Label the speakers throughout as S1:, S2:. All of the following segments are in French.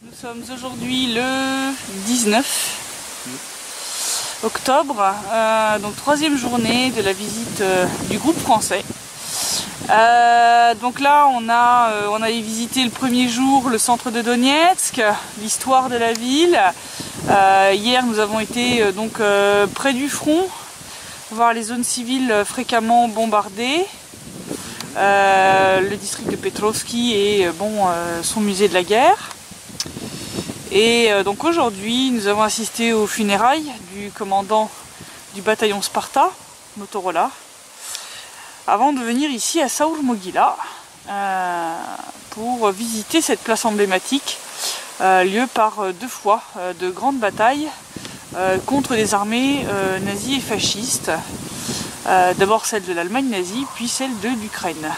S1: Nous sommes aujourd'hui le 19 octobre, donc troisième journée de la visite du groupe français. Donc là on a visité le premier jour le centre de Donetsk, l'histoire de la ville. Hier nous avons été près du front, voir les zones civiles fréquemment bombardées. Le district de Petrovski et son musée de la guerre. Et donc aujourd'hui nous avons assisté aux funérailles du commandant du bataillon Sparta, Motorola, avant de venir ici à Saur-Mogila pour visiter cette place emblématique, lieu par deux fois de grandes batailles contre les armées nazies et fascistes. D'abord celle de l'Allemagne nazie, puis celle de l'Ukraine.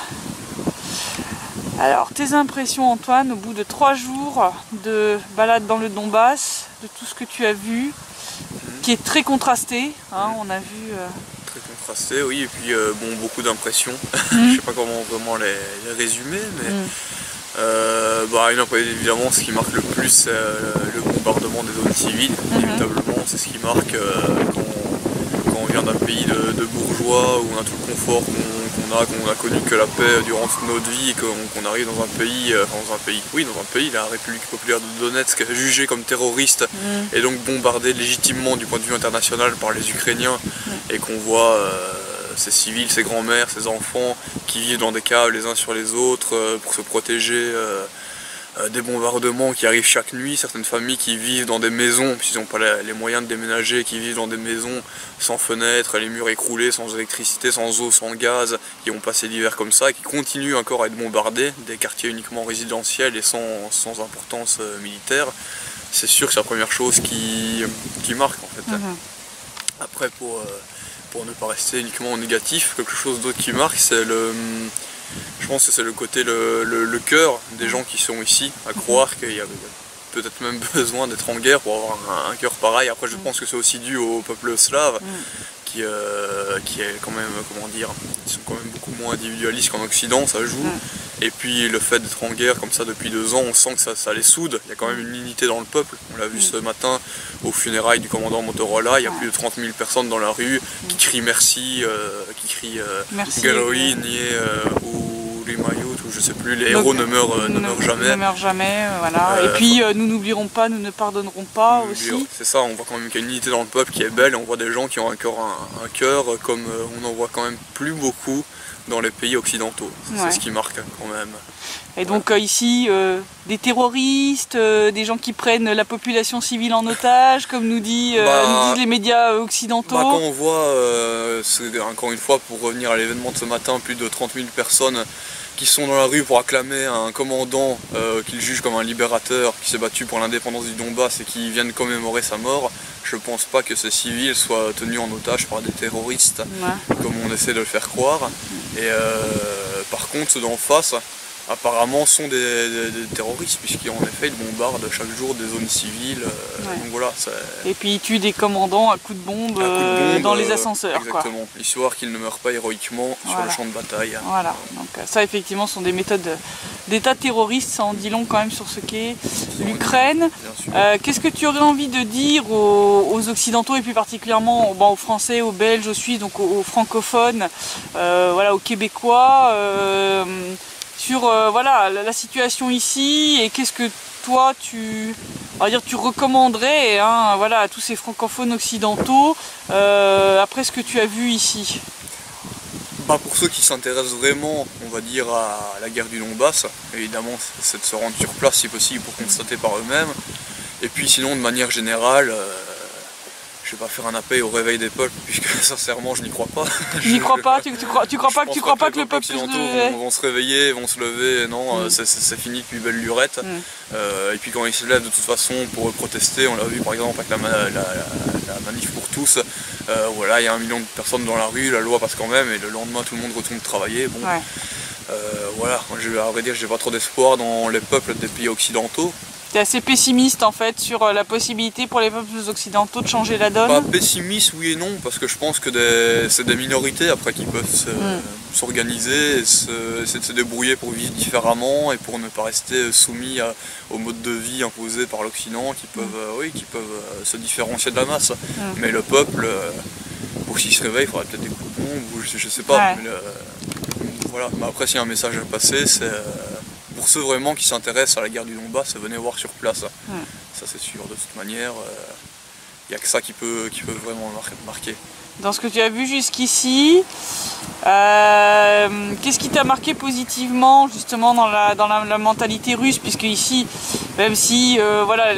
S1: Alors, tes impressions, Antoine, au bout de 3 jours de balade dans le Donbass, de tout ce que tu as vu, qui est très contrasté, hein, on a vu...
S2: Très contrasté, oui, et puis beaucoup d'impressions. Je sais pas comment vraiment les résumer, mais évidemment, ce qui marque le plus, c'est le bombardement des zones civiles. Inévitablement, c'est ce qui marque quand on vient d'un pays de bourgeois, où on a tout le confort qu'on a connu que la paix durant toute notre vie, et qu'on arrive dans un pays, la République populaire de Donetsk, jugée comme terroriste, et donc bombardée légitimement du point de vue international par les Ukrainiens, et qu'on voit ces civils, ces grands-mères, ces enfants qui vivent dans des caves les uns sur les autres pour se protéger des bombardements qui arrivent chaque nuit, certaines familles qui vivent dans des maisons, puisqu'ils n'ont pas les moyens de déménager, qui vivent dans des maisons sans fenêtres, les murs écroulés, sans électricité, sans eau, sans gaz, qui ont passé l'hiver comme ça, et qui continuent encore à être bombardés, des quartiers uniquement résidentiels et sans importance militaire. C'est sûr que c'est la première chose qui marque en fait. Après, pour ne pas rester uniquement en négatif, quelque chose d'autre qui marque, c'est je pense que c'est le côté, le cœur des gens qui sont ici, à croire qu'il y a peut-être même besoin d'être en guerre pour avoir un cœur pareil. Après, je pense que c'est aussi dû au peuple slave, qui est quand même, ils sont quand même beaucoup moins individualistes qu'en Occident, ça joue. Et puis le fait d'être en guerre comme ça depuis 2 ans, on sent que ça les soude. Il y a quand même une unité dans le peuple. On l'a vu ce matin aux funérailles du commandant Motorola. Il y a plus de 30 000 personnes dans la rue qui crient merci, qui crient Galoïn ou Rimayut, ou je sais plus. Les héros ne meurent jamais.
S1: Ne meurent jamais, voilà. Et puis nous n'oublierons pas, nous ne pardonnerons pas aussi.
S2: C'est ça, on voit quand même qu'il y a une unité dans le peuple qui est belle. Et on voit des gens qui ont un cœur comme on n'en voit quand même plus beaucoup dans les pays occidentaux. C'est ce qui marque quand même.
S1: Et donc ici, des terroristes, des gens qui prennent la population civile en otage, comme nous disent les médias occidentaux.
S2: Quand on voit, encore une fois, pour revenir à l'événement de ce matin, plus de 30 000 personnes qui sont dans la rue pour acclamer un commandant qu'ils jugent comme un libérateur, qui s'est battu pour l'indépendance du Donbass et qui viennent commémorer sa mort, je pense pas que ces civils soient tenus en otage par des terroristes, comme on essaie de le faire croire. Et par contre, ceux d'en face, apparemment, sont des terroristes, puisqu'en effet, ils bombardent chaque jour des zones civiles. Donc voilà,
S1: et puis ils tuent des commandants à coups de bombe, dans les ascenseurs.
S2: Exactement, histoire qu'ils ne meurent pas héroïquement sur le champ de bataille.
S1: Voilà, donc ça effectivement sont des méthodes d'état terroriste, ça en dit long quand même sur ce qu'est l'Ukraine. Qu'est-ce que tu aurais envie de dire aux Occidentaux, et plus particulièrement aux Français, aux Belges, aux Suisses, donc aux francophones, aux Québécois, sur la situation ici, et qu'est-ce que toi tu recommanderais à tous ces francophones occidentaux après ce que tu as vu ici?
S2: Pour ceux qui s'intéressent vraiment, on va dire, à la guerre du Donbass, évidemment c'est de se rendre sur place si possible pour constater par eux-mêmes. Et puis sinon, de manière générale, je vais pas faire un appel au réveil des peuples, puisque sincèrement je n'y crois pas.
S1: Tu n'y crois pas? Tu crois pas que le peuple
S2: vont se réveiller, vont se lever? Non, c'est fini depuis belle lurette. Et puis quand ils se lèvent de toute façon pour protester, on l'a vu par exemple avec la manif pour tous, il y a 1 million de personnes dans la rue, la loi passe quand même, et le lendemain tout le monde retourne travailler. Moi, à vrai dire, j'ai pas trop d'espoir dans les peuples des pays occidentaux.
S1: Tu es assez pessimiste en fait sur la possibilité pour les peuples occidentaux de changer la donne?
S2: Pas pessimiste, oui et non, parce que je pense que c'est des minorités après qui peuvent s'organiser, essayer de se débrouiller pour vivre différemment et pour ne pas rester soumis au mode de vie imposé par l'Occident, qui peuvent se différencier de la masse. Mais le peuple, pour s'il se réveille, il faudrait peut-être des coups de bombe, ou je sais pas. Ouais. Mais voilà. Mais après, s'il y a un message à passer, c'est pour ceux vraiment qui s'intéressent à la guerre du Donbass, venez voir sur place. Ça c'est sûr, de toute manière, il n'y a que ça qui peut vraiment marquer.
S1: Dans ce que tu as vu jusqu'ici, qu'est-ce qui t'a marqué positivement justement dans la mentalité russe, puisque ici, même si voilà,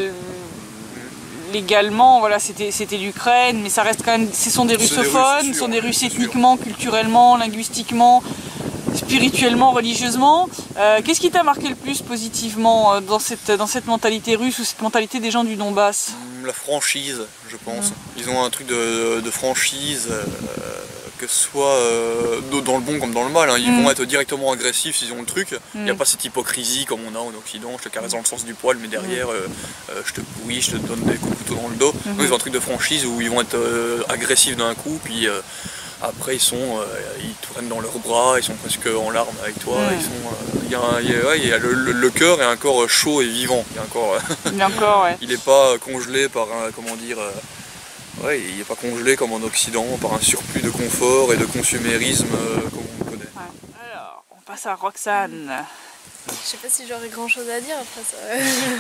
S1: légalement voilà, c'était l'Ukraine, mais ça reste quand même, ce sont des russophones, ce sont des Russes ethniquement, culturellement, linguistiquement, spirituellement, religieusement. Qu'est-ce qui t'a marqué le plus positivement dans cette mentalité russe ou cette mentalité des gens du Donbass?
S2: La franchise, je pense. Ils ont un truc de franchise, que ce soit dans le bon comme dans le mal. Ils vont être directement agressifs s'ils ont le truc. Il n'y a pas cette hypocrisie comme on a en Occident, je te caresse dans le sens du poil, mais derrière, je te pourris, je te donne des coups de couteau dans le dos. Donc, ils ont un truc de franchise où ils vont être agressifs d'un coup, puis après ils te prennent dans leurs bras, ils sont presque en larmes avec toi. Il y a le cœur est encore chaud et vivant. Il n'est pas congelé par un, comment dire, il n'est pas congelé comme en Occident par un surplus de confort et de consumérisme comme on le connaît.
S1: Ouais. Alors, on passe à Roxane.
S3: Je sais pas si j'aurais grand chose à dire après ça.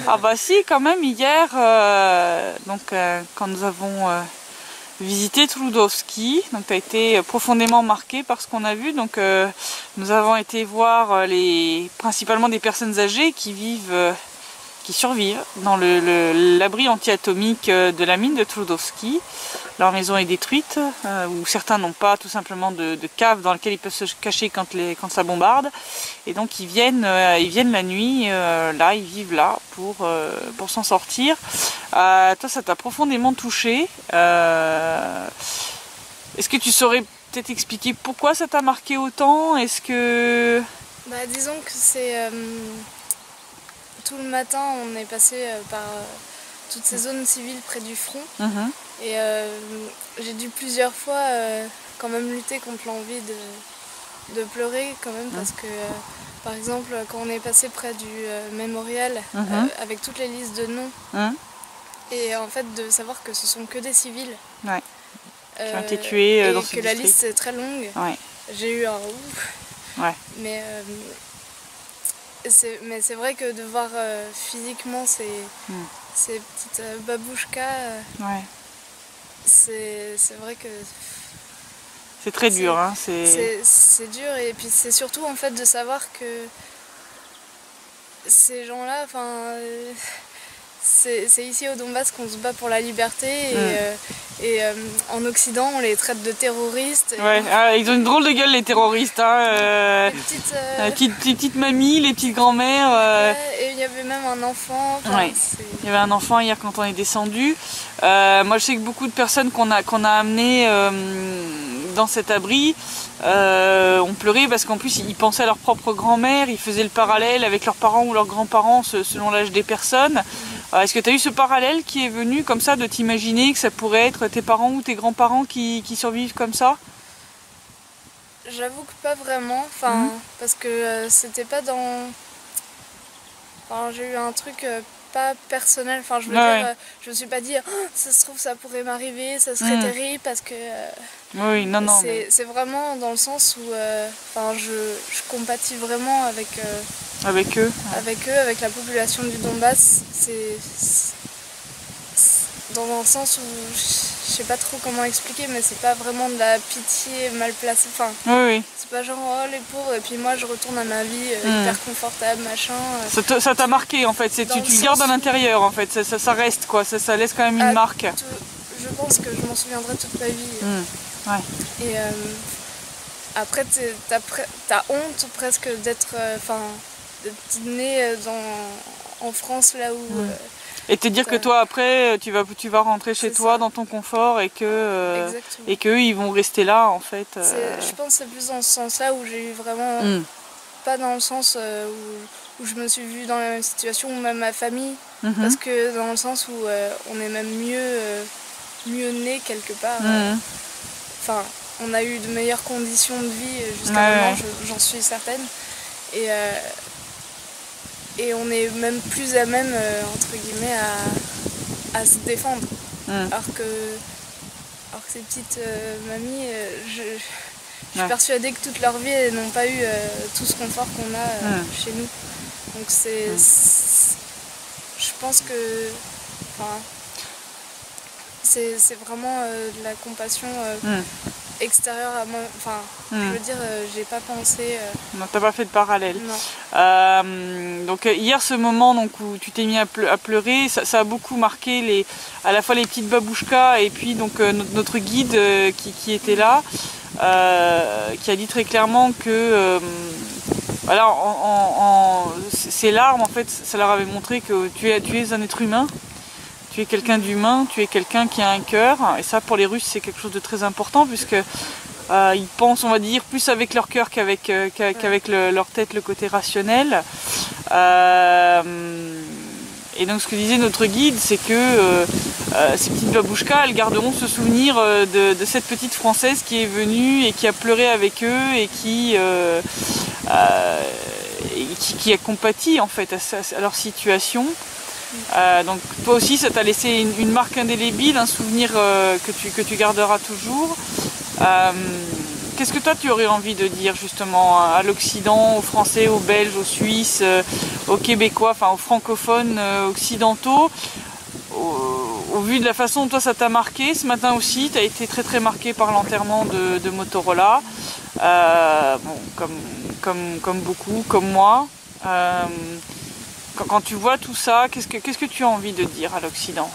S1: Ah bah si, quand même, hier, quand nous avons visité Trudovski, donc tu as été profondément marqué par ce qu'on a vu. Donc nous avons été voir principalement des personnes âgées qui survivent dans l'abri anti-atomique de la mine de Trudovski. Leur maison est détruite, ou certains n'ont pas tout simplement de cave dans laquelle ils peuvent se cacher quand ça bombarde. Et donc ils viennent la nuit, là, ils vivent là pour s'en sortir. Toi, ça t'a profondément touché. Est-ce que tu saurais peut-être expliquer pourquoi ça t'a marqué autant? Est-ce que...
S3: Bah, disons que c'est... tout le matin, on est passé par toutes ces zones civiles près du front. Et j'ai dû plusieurs fois quand même lutter contre l'envie de pleurer quand même, parce que par exemple quand on est passé près du mémorial avec toutes les listes de noms, et en fait de savoir que ce sont que des civils
S1: qui ont été tués dans ce
S3: district. La liste est très longue, j'ai eu un ouf. Mais c'est vrai que de voir physiquement ces petites babouchkas, c'est vrai que
S1: c'est très dur.
S3: C'est dur, et puis c'est surtout en fait de savoir que ces gens-là, c'est ici au Donbass qu'on se bat pour la liberté, et en Occident on les traite de terroristes.
S1: Ils ont une drôle de gueule, les terroristes. Les petites mamies, les petites grand-mères.
S3: Et il y avait même un enfant.
S1: Il y avait un enfant hier quand on est descendu. Moi je sais que beaucoup de personnes qu'on a amenées dans cet abri ont pleuré parce qu'en plus ils pensaient à leur propre grand-mère, ils faisaient le parallèle avec leurs parents ou leurs grands-parents selon l'âge des personnes. Est-ce que tu as eu ce parallèle qui est venu comme ça, de t'imaginer que ça pourrait être tes parents ou tes grands-parents qui survivent comme ça?
S3: J'avoue que pas vraiment, parce que c'était pas dans... j'ai eu un truc pas personnel, je veux dire, je me suis pas dit oh, ça se trouve ça pourrait m'arriver, ça serait terrible, parce que c'est vraiment dans le sens où je compatis vraiment avec eux, avec la population du Donbass. C'est dans un sens où je sais pas trop comment expliquer, mais c'est pas vraiment de la pitié mal placée. C'est pas genre oh les pauvres, et puis moi je retourne à ma vie hyper confortable, machin.
S1: Ça t'a marqué en fait, tu le gardes à l'intérieur en fait, ça reste quoi, ça laisse quand même une marque.
S3: Je pense que je m'en souviendrai toute ma vie. Et après t'as honte presque d'être né en France, là où...
S1: Et te dire que toi après tu vas rentrer chez toi dans ton confort, et que ils vont rester là en fait.
S3: Je pense que c'est plus dans ce sens là où j'ai eu vraiment, pas dans le sens où je me suis vue dans la même situation, ou même ma famille, parce que dans le sens où on est même mieux né quelque part. Enfin, on a eu de meilleures conditions de vie jusqu'à maintenant, j'en suis certaine. Et on est même plus à même, entre guillemets, à se défendre. Alors que ces petites mamies, je suis persuadée que toute leur vie, elles n'ont pas eu tout ce confort qu'on a chez nous. Donc je pense que c'est vraiment de la compassion extérieure à moi. Enfin, je veux dire, j'ai pas pensé...
S1: Non, t'as pas fait de parallèle.
S3: Non.
S1: Donc hier, ce moment donc, où tu t'es mis à pleurer, ça a beaucoup marqué à la fois les petites babouchkas et puis donc notre guide qui était là, qui a dit très clairement que voilà, ces larmes, en fait, ça leur avait montré que tu es un être humain. Tu es quelqu'un d'humain, tu es quelqu'un qui a un cœur, et ça pour les Russes c'est quelque chose de très important puisque ils pensent, on va dire, plus avec leur cœur qu'avec leur tête, le côté rationnel. Et donc ce que disait notre guide, c'est que ces petites babouchkas, elles garderont ce souvenir de cette petite Française qui est venue et qui a pleuré avec eux et qui a compati en fait à leur situation. Donc toi aussi ça t'a laissé une marque indélébile, un souvenir que tu garderas toujours. Qu'est-ce que toi tu aurais envie de dire justement à l'Occident, aux Français, aux Belges, aux Suisses, aux Québécois, enfin aux francophones occidentaux, au vu de la façon dont toi ça t'a marqué ce matin aussi, tu as été très très marqué par l'enterrement de Motorola, bon, comme beaucoup, comme moi. Quand tu vois tout ça, qu'est-ce que tu as envie de dire à l'Occident?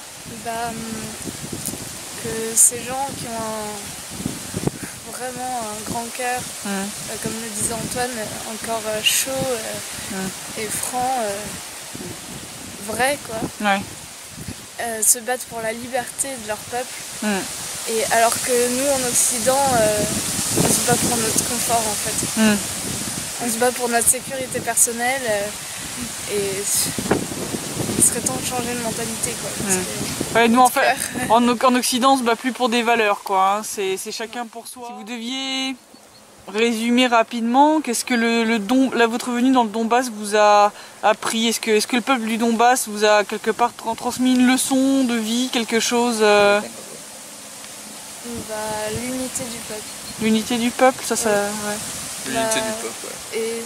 S3: Que ces gens qui ont vraiment un grand cœur, comme le disait Antoine, encore chaud et franc, vrai quoi, se battent pour la liberté de leur peuple. Et alors que nous en Occident, on se bat pour notre confort en fait. On se bat pour notre sécurité personnelle. Et il serait temps de changer de mentalité quoi.
S1: Ouais, nous en fait, en Occident on se bat plus pour des valeurs quoi, hein. C'est chacun pour soi. Si vous deviez résumer rapidement, qu'est-ce que votre venue dans le Donbass vous a appris? Est-ce que le peuple du Donbass vous a quelque part transmis une leçon de vie, quelque chose
S3: L'unité du peuple.
S1: L'unité du peuple, ça ouais.
S2: L'unité du peuple, ouais.
S3: Et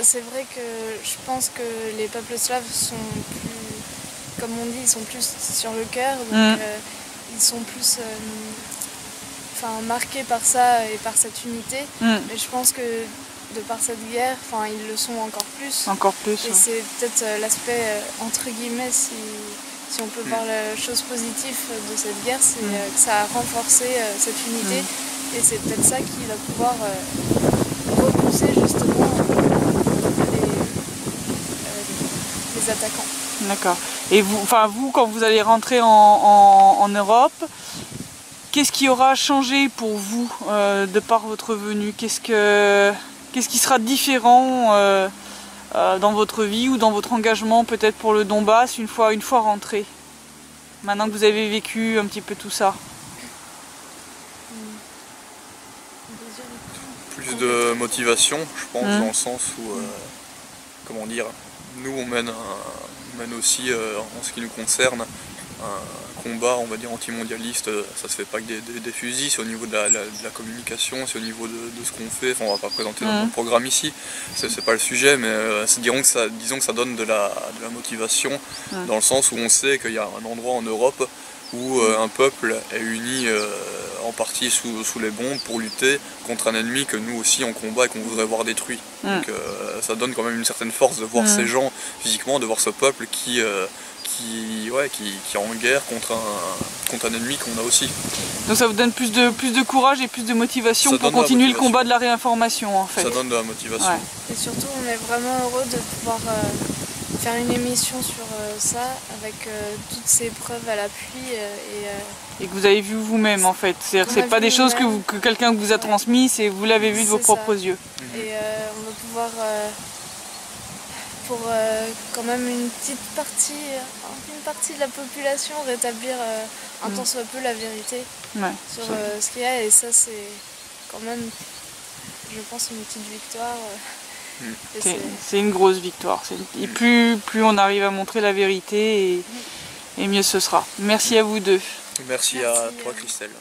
S3: c'est vrai que je pense que les peuples slaves sont plus, comme on dit, ils sont plus sur le cœur, donc ils sont plus marqués par ça et par cette unité. Et je pense que de par cette guerre, ils le sont encore plus.
S1: Encore plus.
S3: Et c'est peut-être l'aspect, entre guillemets, si on peut voir la chose positive de cette guerre, c'est que ça a renforcé cette unité. Et c'est peut-être ça qui va pouvoir repousser justement les attaquants.
S1: D'accord. Et vous, quand vous allez rentrer en Europe, qu'est-ce qui aura changé pour vous de par votre venue? Qu'est-ce qui sera différent dans votre vie ou dans votre engagement peut-être pour le Donbass une fois rentré? Maintenant que vous avez vécu un petit peu tout ça.
S2: Plus de motivation, je pense, dans le sens où, comment dire, nous on mène aussi, en ce qui nous concerne, un combat, on va dire, antimondialiste. Ça se fait pas que des fusils, c'est au niveau de la communication, c'est au niveau de ce qu'on fait. Enfin, on va pas présenter notre programme ici, c'est pas le sujet, mais disons que ça donne de la motivation, dans le sens où on sait qu'il y a un endroit en Europe où un peuple est uni en partie sous les bombes pour lutter contre un ennemi que nous aussi on combat et qu'on voudrait voir détruit. Donc ça donne quand même une certaine force de voir ces gens physiquement, de voir ce peuple qui est en guerre contre un ennemi qu'on a aussi.
S1: Donc ça vous donne plus de courage et plus de motivation pour continuer le combat de la réinformation en fait.
S2: Ça donne de la motivation.
S3: Ouais. Et surtout on est vraiment heureux de pouvoir faire une émission sur ça avec toutes ces preuves à l'appui
S1: et que vous avez vu vous-même en fait. C'est pas des choses que quelqu'un vous a transmis, c'est vous l'avez vu de vos propres yeux.
S3: Et on va pouvoir pour quand même une partie de la population rétablir un tant soit peu la vérité sur ce qu'il y a, et ça c'est quand même, je pense, une petite victoire.
S1: C'est une grosse victoire. Et plus on arrive à montrer la vérité, et mieux ce sera. Merci à vous deux.
S2: Merci à toi, Christelle.